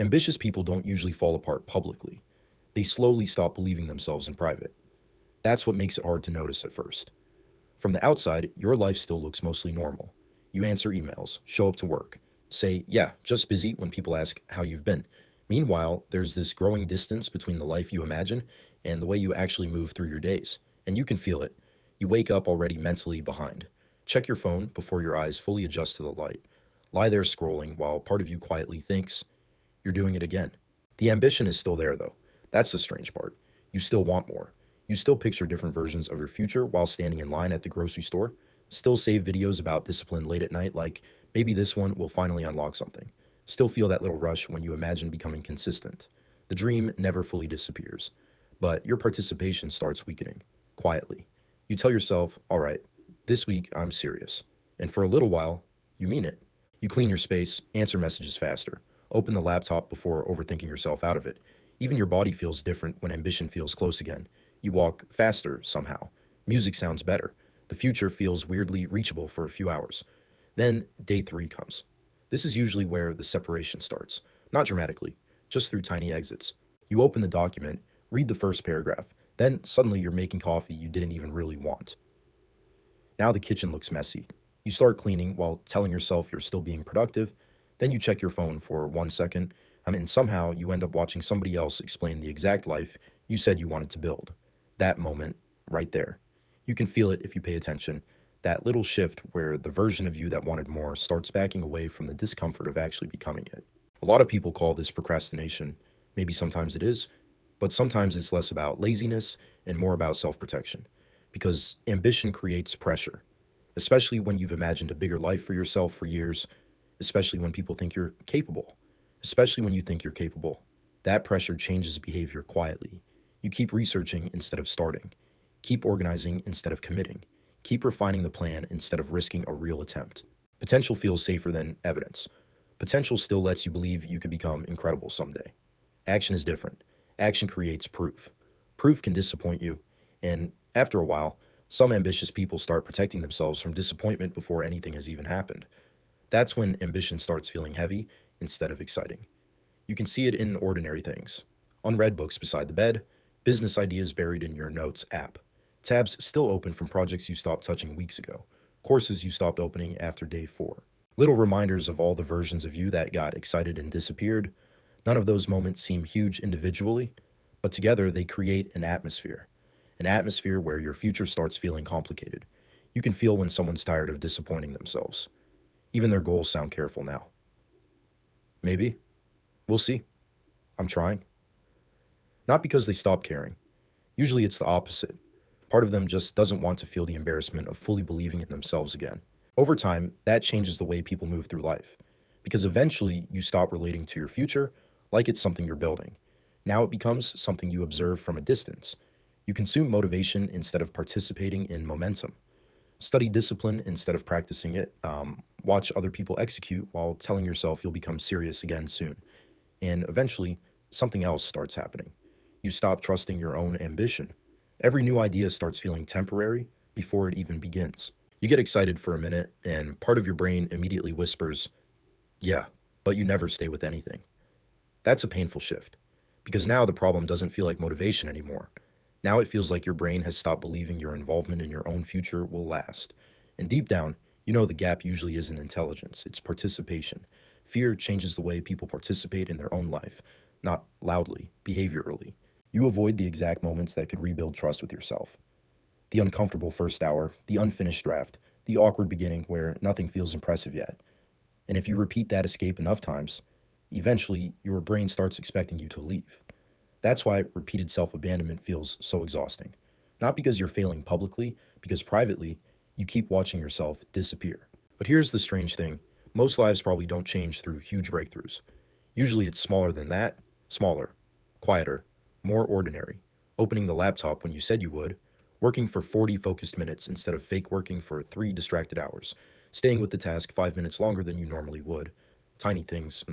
Ambitious people don't usually fall apart publicly. They slowly stop believing themselves in private. That's what makes it hard to notice at first. From the outside, your life still looks mostly normal. You answer emails, show up to work, say, yeah, just busy when people ask how you've been. Meanwhile, there's this growing distance between the life you imagine and the way you actually move through your days. And you can feel it. You wake up already mentally behind. Check your phone before your eyes fully adjust to the light. Lie there scrolling while part of you quietly thinks, you're doing it again. The ambition is still there, though. That's the strange part. You still want more. You still picture different versions of your future while standing in line at the grocery store. Still save videos about discipline late at night, like maybe this one will finally unlock something. Still feel that little rush when you imagine becoming consistent. The dream never fully disappears, but your participation starts weakening, quietly. You tell yourself, all right, this week I'm serious. And for a little while, you mean it. You clean your space, answer messages faster, open the laptop before overthinking yourself out of it. Even your body feels different when ambition feels close again. You walk faster somehow. Music sounds better. The future feels weirdly reachable for a few hours. Then day 3 comes. This is usually where the separation starts. Not dramatically, just through tiny exits. You open the document, read the first paragraph, then suddenly you're making coffee you didn't even really want. Now the kitchen looks messy. You start cleaning while telling yourself you're still being productive. Then you check your phone for 1 second. And somehow you end up watching somebody else explain the exact life you said you wanted to build. That moment, right there. You can feel it if you pay attention. That little shift where the version of you that wanted more starts backing away from the discomfort of actually becoming it. A lot of people call this procrastination. Maybe sometimes it is, but sometimes it's less about laziness and more about self-protection. Because ambition creates pressure, especially when you've imagined a bigger life for yourself for years, especially when people think you're capable, especially when you think you're capable. That pressure changes behavior quietly. You keep researching instead of starting, keep organizing instead of committing, keep refining the plan instead of risking a real attempt. Potential feels safer than evidence. Potential still lets you believe you could become incredible someday. Action is different. Action creates proof. Proof can disappoint you, and after a while, some ambitious people start protecting themselves from disappointment before anything has even happened. That's when ambition starts feeling heavy instead of exciting. You can see it in ordinary things. Unread books beside the bed, business ideas buried in your notes app, tabs still open from projects you stopped touching weeks ago, courses you stopped opening after day 4. Little reminders of all the versions of you that got excited and disappeared. None of those moments seem huge individually, but together they create an atmosphere where your future starts feeling complicated. You can feel when someone's tired of disappointing themselves. Even their goals sound careful now. Maybe. We'll see. I'm trying. Not because they stop caring. Usually it's the opposite. Part of them just doesn't want to feel the embarrassment of fully believing in themselves again. Over time, that changes the way people move through life. Because eventually you stop relating to your future like it's something you're building. Now it becomes something you observe from a distance. You consume motivation instead of participating in momentum. Study discipline instead of practicing it. Watch other people execute while telling yourself you'll become serious again soon. And eventually, something else starts happening. You stop trusting your own ambition. Every new idea starts feeling temporary before it even begins. You get excited for a minute, and part of your brain immediately whispers, yeah, but you never stay with anything. That's a painful shift, because now the problem doesn't feel like motivation anymore. Now it feels like your brain has stopped believing your involvement in your own future will last. And deep down, you know the gap usually isn't intelligence, it's participation. Fear changes the way people participate in their own life, not loudly, behaviorally. You avoid the exact moments that could rebuild trust with yourself. The uncomfortable first hour, the unfinished draft, the awkward beginning where nothing feels impressive yet. And if you repeat that escape enough times, eventually your brain starts expecting you to leave. That's why repeated self-abandonment feels so exhausting. Not because you're failing publicly, because privately, you keep watching yourself disappear. But here's the strange thing. Most lives probably don't change through huge breakthroughs. Usually it's smaller than that, smaller, quieter, more ordinary. Opening the laptop when you said you would, working for 40 focused minutes instead of fake working for 3 distracted hours, staying with the task 5 minutes longer than you normally would. Tiny things,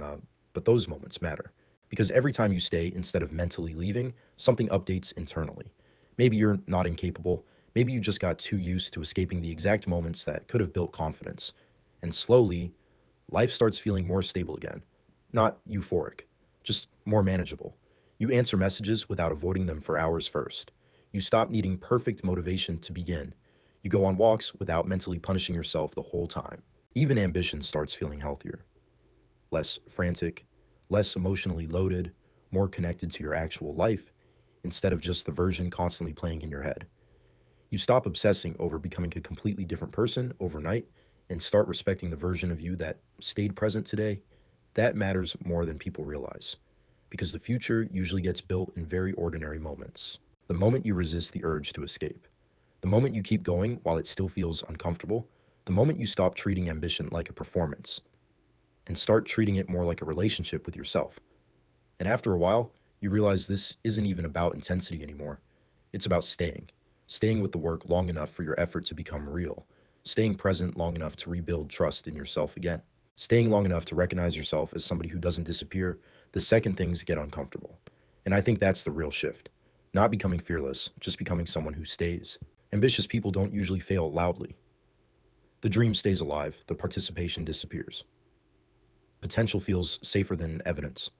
but those moments matter. Because every time you stay instead of mentally leaving, something updates internally. Maybe you're not incapable, maybe you just got too used to escaping the exact moments that could have built confidence. And slowly, life starts feeling more stable again. Not euphoric, just more manageable. You answer messages without avoiding them for hours first. You stop needing perfect motivation to begin. You go on walks without mentally punishing yourself the whole time. Even ambition starts feeling healthier, less frantic, less emotionally loaded, more connected to your actual life instead of just the version constantly playing in your head. You stop obsessing over becoming a completely different person overnight and start respecting the version of you that stayed present today. That matters more than people realize, because the future usually gets built in very ordinary moments. The moment you resist the urge to escape, the moment you keep going while it still feels uncomfortable, the moment you stop treating ambition like a performance and start treating it more like a relationship with yourself. And after a while, you realize this isn't even about intensity anymore. It's about staying with the work long enough for your effort to become real, staying present long enough to rebuild trust in yourself again, staying long enough to recognize yourself as somebody who doesn't disappear the second things get uncomfortable. And I think that's the real shift. Not becoming fearless, just becoming someone who stays. Ambitious people don't usually fail loudly. The dream stays alive, the participation disappears. Potential feels safer than evidence.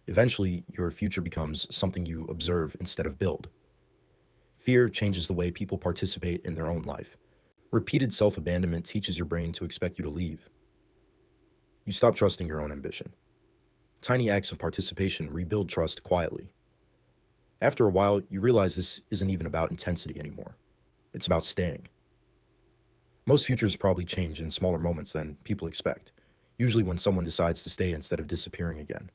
Eventually, your future becomes something you observe instead of build. Fear changes the way people participate in their own life. Repeated self-abandonment teaches your brain to expect you to leave. You stop trusting your own ambition. Tiny acts of participation rebuild trust quietly. After a while, you realize this isn't even about intensity anymore. It's about staying. Most futures probably change in smaller moments than people expect, usually when someone decides to stay instead of disappearing again.